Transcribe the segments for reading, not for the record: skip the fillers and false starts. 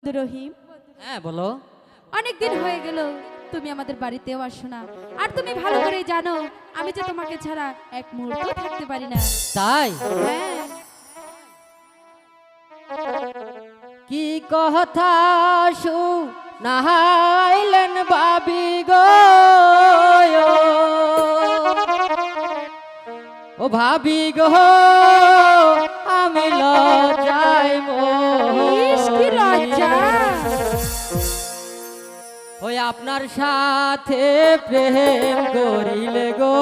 রহিম, হ্যাঁ বলো। অনেক দিন হয়ে গেল তুমি আমাদের বাড়িতেও আসো না। আর তুমি ভালো করেই জানো আমি যে তোমাকে ছাড়া এক মুহূর্ত থাকতে পারি না। তাই হ্যাঁ, কি কথা নাহাইলেন বাবি গো, ও ভাবি গো আমি লজ্জায় ইস, কি লজ্জা। ওই আপনার সাথে প্রেম করিলে গো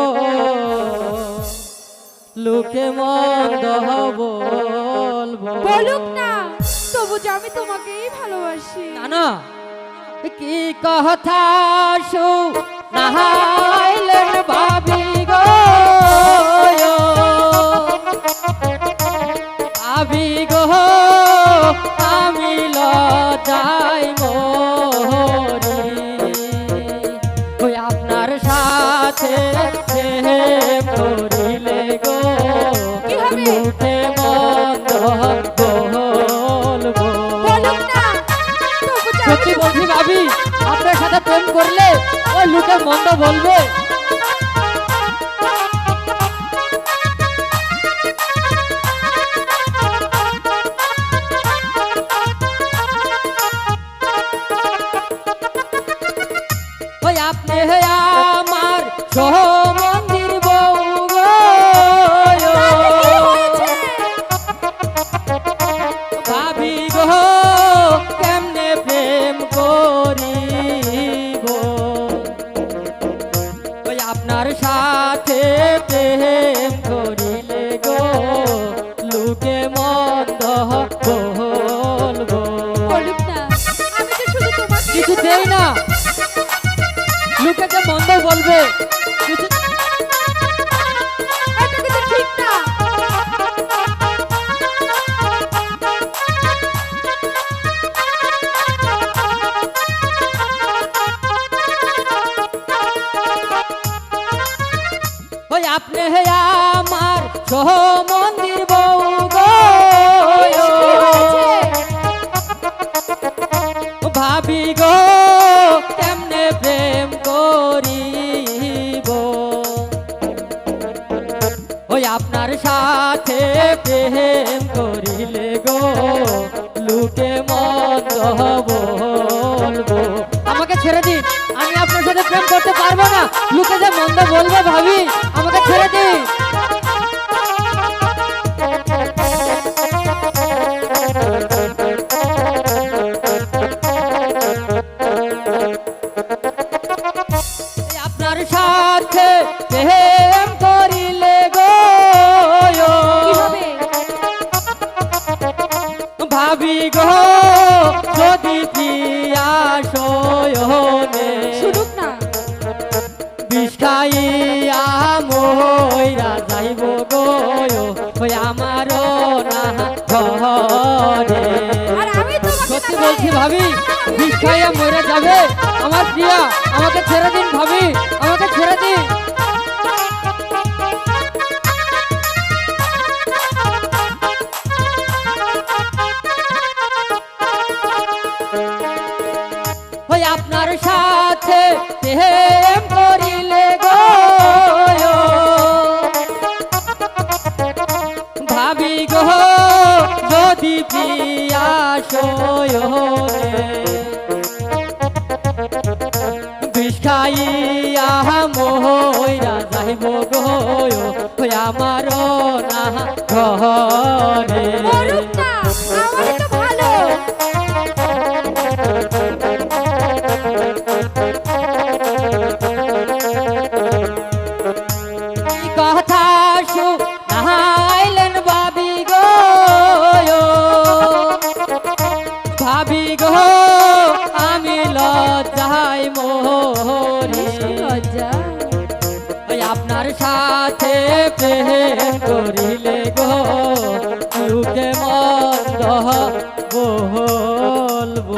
লোকে মন্দ বলবো। বলুক না, তবু যে আমি তোমাকেই ভালোবাসি। না না, কি কথা নাহাইলেন ভাবি গো, ভাবি গো আমি লজ্জায় মরি। ওই আপনার সাথে প্রেম করিলে গো কি হবে? মুখে মন্দ বলবো। বলুক না, তবু যে আমি সত্যি বলছি ভাবি, আপনার সাথে প্রেম করলে ওই লোকে মন্দ বলবে। ওই আপনি আমার মন্দির বউ গো, কি হয়েছে? ভাবি গো কেমনে প্রেম করিব। ওই আপনার সাথে প্রেম করিলে গো লোকে মন্দ বলবো। বলুক না, আমি যে শুধু তোমাকে কিছু দেই না, লোকে যে মন্দ বলবে। কিছু এটা কিন্তু ঠিক না। ওই আপনি আমার মন্দির বউ গো, ইস, কি হয়েছে? ভাবি গো কেমনে প্রেম করিব। ওই আপনার সাথে প্রেম করিলে গো লোকে মন্দ বলবো। আমাকে ছেড়ে দিন, আমি আপনার সাথে প্রেম করতে পারবো না, লোকে যে মন্দ বলবে ভাবি, আমাকে ছেড়ে দিন। আপনার সাথে প্রেম করিলে গো কি হবে? ভাবি গো যদি পিয়াসনে শুনুক না, বিষাইয়া মইরা যাইব গো ওই আমারও না ঘরে। আর আমি তোমাকে সত্যি না বলছি ভাবি, বিষাইয়া মরে যাবে আমার প্রিয়া, আমাকে ছেড়ে দিন ভাবি, আমাকে ছেড়ে দিন। ওই আপনার সাথে প্রেম করিলে গো ভাবি গো যদি পিয়াসনে বিষ খাইয়া মইরা যাইব গো ওই আমারও না ঘরে। বলুক না, আমারই তো ভালো। কি কথা নাহাইলেন ভাবি গো, ভাবি গো আমি লজ্জায় মরি। লজ্জা। ওই আপনার সাথে প্রেম করিলে গো লোকে মন্দ বলবো।